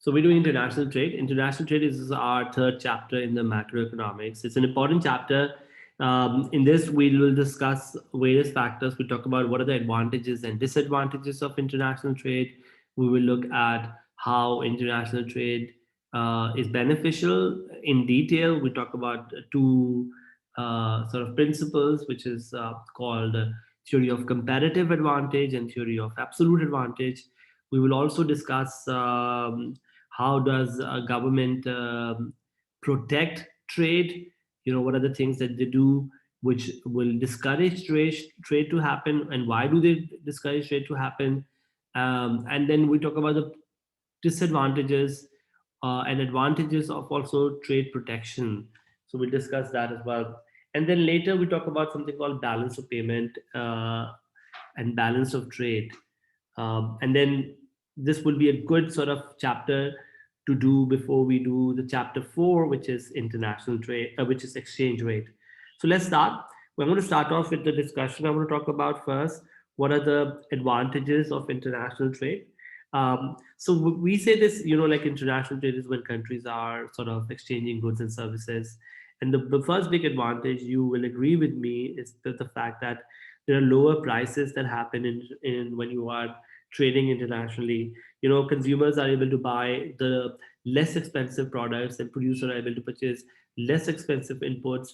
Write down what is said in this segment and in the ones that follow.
So we're doing international trade. International trade is our third chapter in the macroeconomics. It's an important chapter. In this, we will discuss various factors. We talk about what are the advantages and disadvantages of international trade. We will look at how international trade is beneficial in detail. We talk about two sort of principles, which is called theory of comparative advantage and theory of absolute advantage. We will also discuss how does a government protect trade. What are the things that they do which will discourage trade to happen, and why do they discourage trade to happen. And then we talk about the disadvantages and advantages of also trade protection. So we'll discuss that as well. And then later we talk about something called balance of payment and balance of trade. And then this will be a good sort of chapter to do before we do the chapter 4, which is international trade, which is exchange rate. So let's start. We're going to start off with the discussion. I want to talk about first what are the advantages of international trade. So we say this, like international trade is when countries are sort of exchanging goods and services. And the first big advantage, you will agree with me, is the fact that there are lower prices that happen in when you are trading internationally. Consumers are able to buy the less expensive products, and producers are able to purchase less expensive inputs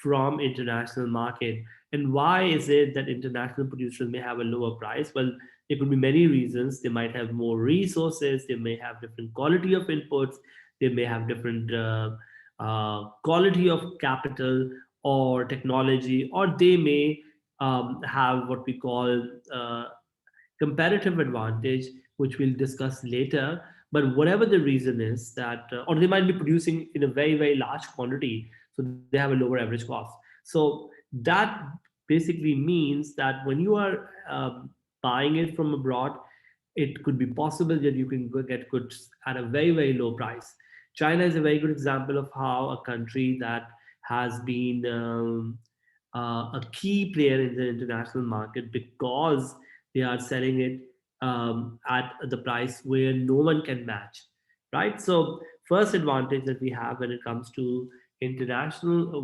from international market. And why is it that international producers may have a lower price? Well, there could be many reasons. They might have more resources, they may have different quality of inputs, they may have different quality of capital or technology, or they may have what we call comparative advantage, which we'll discuss later. But whatever the reason is that, or they might be producing in a very, very large quantity, so they have a lower average cost. So that basically means that when you are buying it from abroad, it could be possible that you can go get goods at a very, very low price. China is a very good example of how a country that has been a key player in the international market, because they are selling it at the price where no one can match, right? So first advantage that we have when it comes to international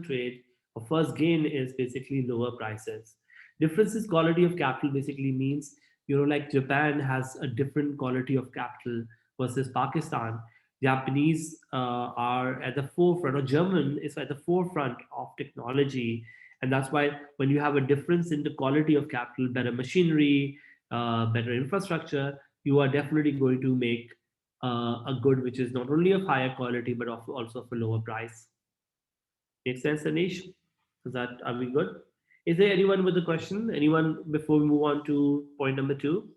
trade, our first gain is basically lower prices. Differences quality of capital basically means, like Japan has a different quality of capital versus Pakistan. Japanese are at the forefront, or German is at the forefront of technology. And that's why when you have a difference in the quality of capital, better machinery, better infrastructure, you are definitely going to make a good which is not only of higher quality but also of a lower price. Make sense, Anish? Are we good? Is there anyone with a question? Anyone before we move on to point number 2?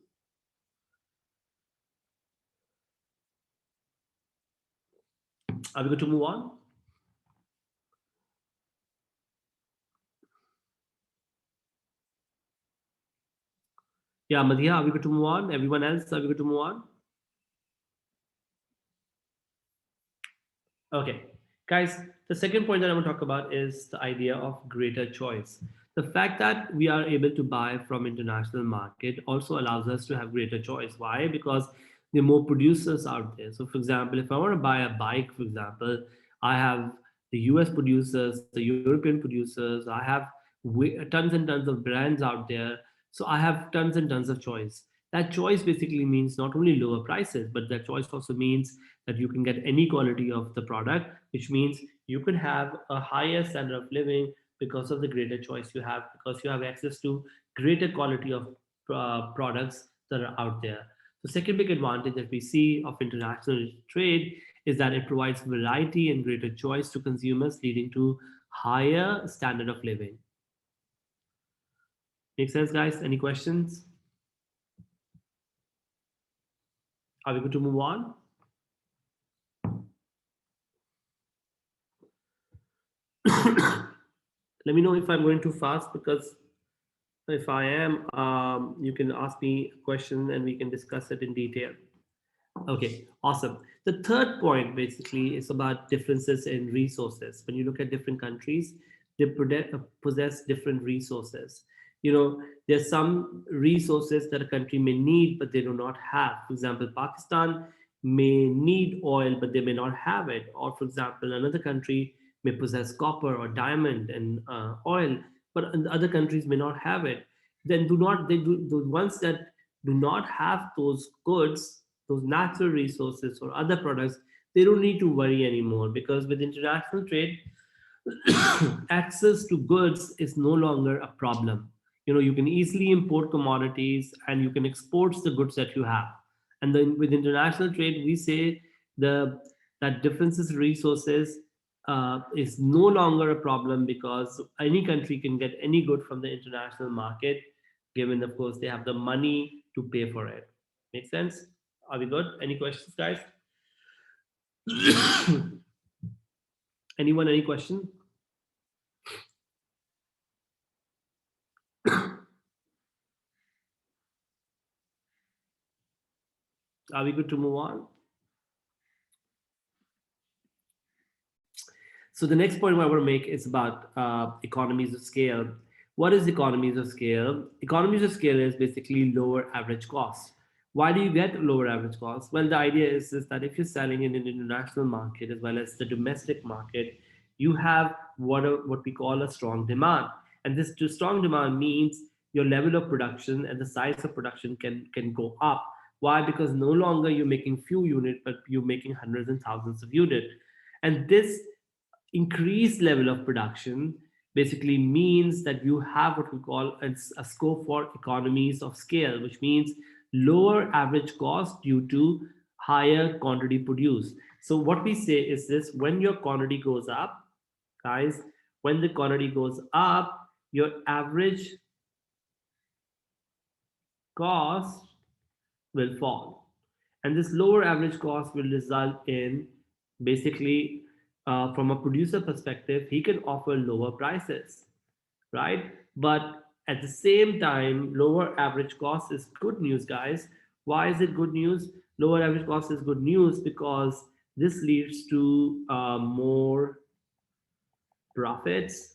Are we good to move on? Yeah, Madhya, are we good to move on? Everyone else, are we good to move on? Okay, guys, the second point that I want to talk about is the idea of greater choice. The fact that we are able to buy from international market also allows us to have greater choice. Why? Because there are more producers out there. So, for example, if I want to buy a bike, for example, I have the US producers, the European producers, I have tons and tons of brands out there. So, I have tons and tons of choice. That choice basically means not only lower prices, but that choice also means that you can get any quality of the product, which means you can have a higher standard of living because of the greater choice you have, because you have access to greater quality of products that are out there. The second big advantage that we see of international trade is that it provides variety and greater choice to consumers, leading to higher standard of living. Make sense, guys? Any questions? Are we good to move on? Let me know if I'm going too fast, because if I am, you can ask me a question and we can discuss it in detail. Okay, awesome. The third point basically is about differences in resources. When you look at different countries, they possess different resources. There's some resources that a country may need but they do not have. For example, Pakistan may need oil but they may not have it, or for example, another country may possess copper or diamond and oil, but other countries may not have it. Then do not they do the ones that do not have those goods, those natural resources or other products, they don't need to worry anymore, because with international trade, access to goods is no longer a problem. You can easily import commodities and you can export the goods that you have. And then with international trade, we say the that differences in resources is no longer a problem, because any country can get any good from the international market, given of course they have the money to pay for it. Make sense? Are we good? Any questions, guys? Anyone, any question? Are we good to move on? So the next point I want to make is about economies of scale. What is economies of scale? Economies of scale is basically lower average cost. Why do you get lower average cost? Well, the idea is that if you're selling in an international market as well as the domestic market, you have what we call a strong demand. And this strong demand means your level of production and the size of production can go up. Why? Because no longer you're making few units, but you're making hundreds and thousands of units. And this increased level of production basically means that you have what we call a scope for economies of scale, which means lower average cost due to higher quantity produced. So what we say is this: when your quantity goes up, guys, when the quantity goes up, your average cost will fall. And this lower average cost will result in basically, from a producer perspective, he can offer lower prices, right? But at the same time, lower average cost is good news, guys. Why is it good news? Lower average cost is good news because this leads to more profits.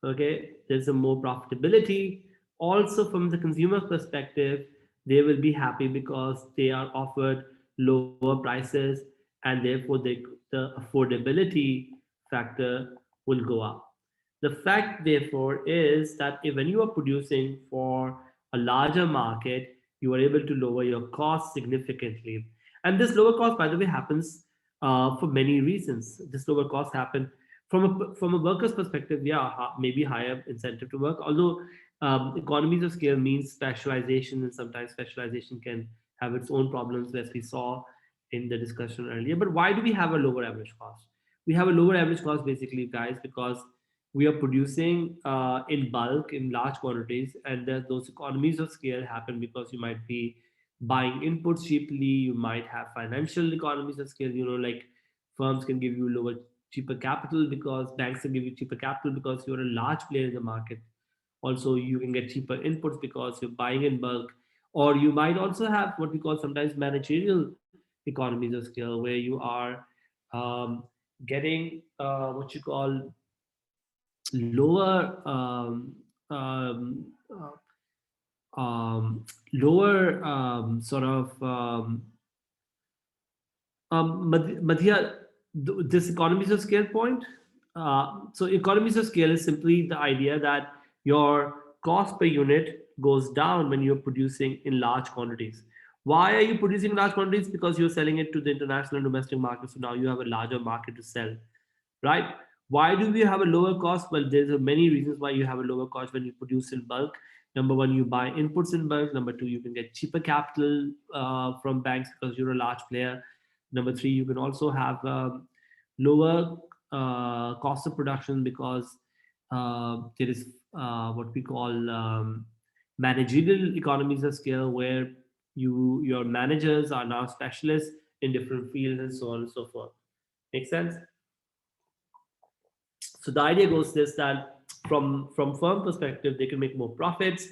Okay, there's a more profitability. Also from the consumer perspective, they will be happy because they are offered lower prices, and therefore the affordability factor will go up. The fact therefore is that if, when you are producing for a larger market, you are able to lower your cost significantly. And this lower cost, by the way, happens for many reasons. This lower cost happen from a worker's perspective. Yeah, maybe higher incentive to work. Although economies of scale means specialization, and sometimes specialization can have its own problems, as we saw in the discussion earlier. But why do we have a lower average cost? We have a lower average cost basically, guys, because we are producing in bulk in large quantities, and those economies of scale happen because you might be buying inputs cheaply. You might have financial economies of scale, like firms can give you lower cheaper capital, because banks can give you cheaper capital because you're a large player in the market. Also, you can get cheaper inputs because you're buying in bulk. Or you might also have what we call sometimes managerial economies of scale, where you are um, getting what you call lower lower sort of Madhya, this economies of scale point. So economies of scale is simply the idea that your cost per unit goes down when you're producing in large quantities. Why are you producing large quantities? Because you're selling it to the international and domestic market. So now you have a larger market to sell, right? Why do we have a lower cost? Well, there's many reasons why you have a lower cost when you produce in bulk. Number one, you buy inputs in bulk. Number two, you can get cheaper capital from banks because you're a large player. Number three, you can also have lower cost of production because there is what we call managerial economies of scale, where your managers are now specialists in different fields and so on and so forth. Make sense? So the idea goes this, that from firm perspective they can make more profits.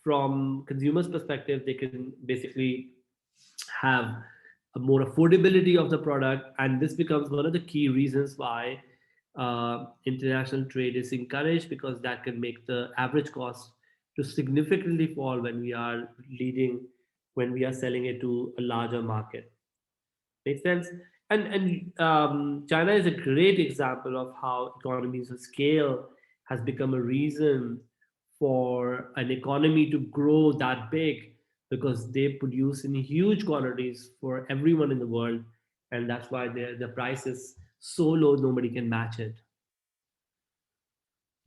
From consumers perspective, they can basically have a more affordability of the product, and this becomes one of the key reasons why international trade is encouraged because that can make the average cost to significantly fall when we are leading, when we are selling it to a larger market. Makes sense? And China is a great example of how economies of scale has become a reason for an economy to grow that big, because they produce in huge quantities for everyone in the world, and that's why the price is so low nobody can match it.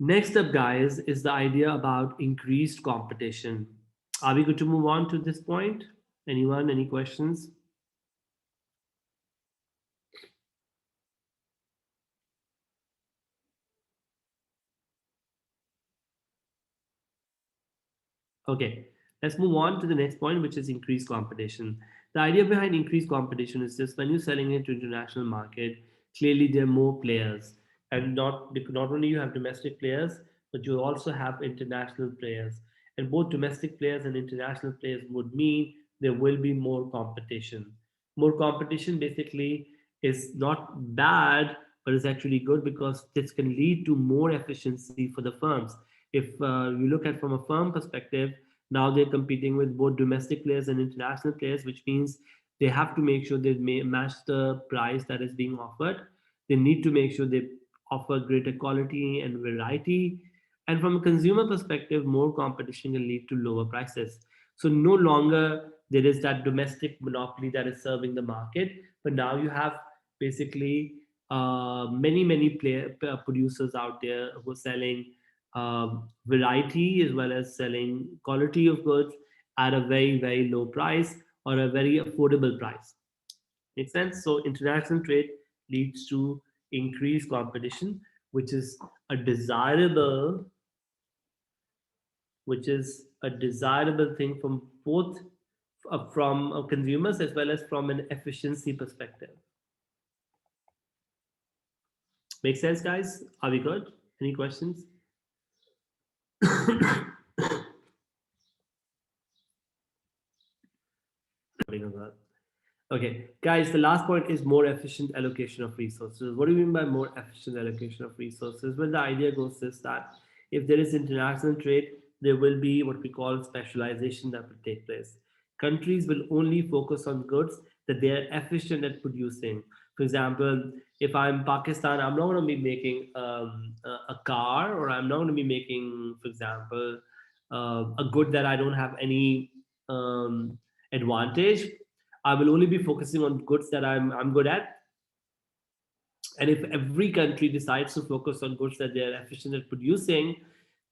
Next up, guys, is the idea about increased competition. Are we good to move on to this point? Anyone? Any questions? Okay, let's move on to the next point, which is increased competition. The idea behind increased competition is just when you're selling into international market, clearly there are more players, and not only you have domestic players, but you also have international players. And both domestic players and international players would mean there will be more competition. More competition basically is not bad, but it's actually good because this can lead to more efficiency for the firms. If you look at from a firm perspective, now they're competing with both domestic players and international players, which means they have to make sure they match the price that is being offered. They need to make sure they offer greater quality and variety. And from a consumer perspective, more competition can lead to lower prices. So no longer there is that domestic monopoly that is serving the market, but now you have basically many producers out there who are selling variety as well as selling quality of goods at a very low price or a very affordable price. Makes sense? So international trade leads to increased competition, which is a desirable, thing from both from consumers as well as from an efficiency perspective. Make sense, guys? Are we good? Any questions? Okay, guys, the last point is more efficient allocation of resources. What do you mean by more efficient allocation of resources? Well, the idea goes this, that if there is international trade, there will be what we call specialization that will take place. Countries will only focus on goods that they are efficient at producing. For example, if I'm Pakistan, I'm not going to be making a car, or I'm not going to be making, for example, a good that I don't have any advantage. I will only be focusing on goods that I'm good at. And if every country decides to focus on goods that they are efficient at producing,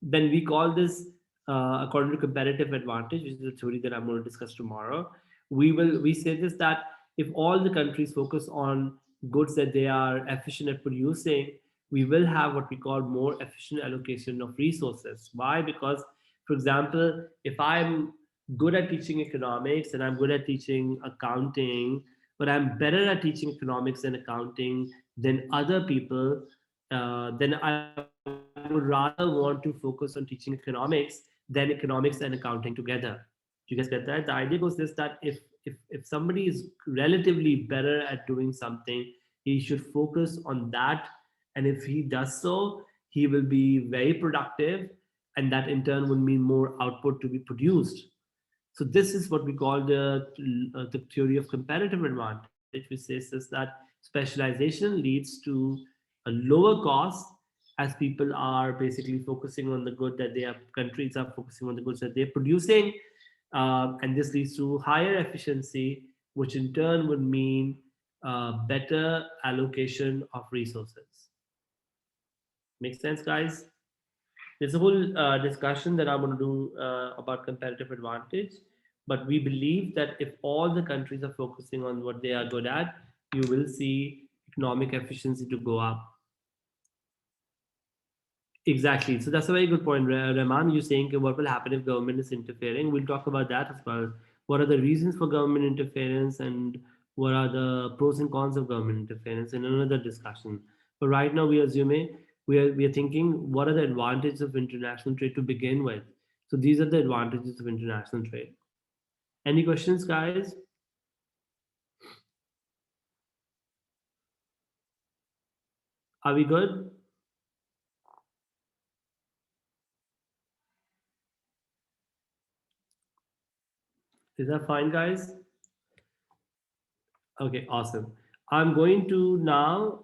then we call this, according to competitive advantage, which is a theory that I'm going to discuss tomorrow. We say this, that if all the countries focus on goods that they are efficient at producing, we will have what we call more efficient allocation of resources. Why? Because, for example, if I'm good at teaching economics and I'm good at teaching accounting, but I'm better at teaching economics and accounting than other people, then I would rather want to focus on teaching economics than economics and accounting together. Do you guys get that? The idea goes this, that if somebody is relatively better at doing something, he should focus on that. And if he does so, he will be very productive, and that in turn will mean more output to be produced. So this is what we call the theory of comparative advantage, which says is that specialization leads to a lower cost, as people are basically focusing on the good that they are, countries are focusing on the goods that they're producing, and this leads to higher efficiency, which in turn would mean better allocation of resources. Make sense, guys? There's a whole discussion that I'm going to do about competitive advantage, but we believe that if all the countries are focusing on what they are good at, you will see economic efficiency to go up. Exactly. So that's a very good point, Rahman. You're saying what will happen if government is interfering. We'll talk about that as well. What are the reasons for government interference, and what are the pros and cons of government interference in another discussion. But right now we are assuming, we are thinking, what are the advantages of international trade to begin with? So these are the advantages of international trade. Any questions, guys? Are we good? Is that fine, guys? Okay, awesome. I'm going to now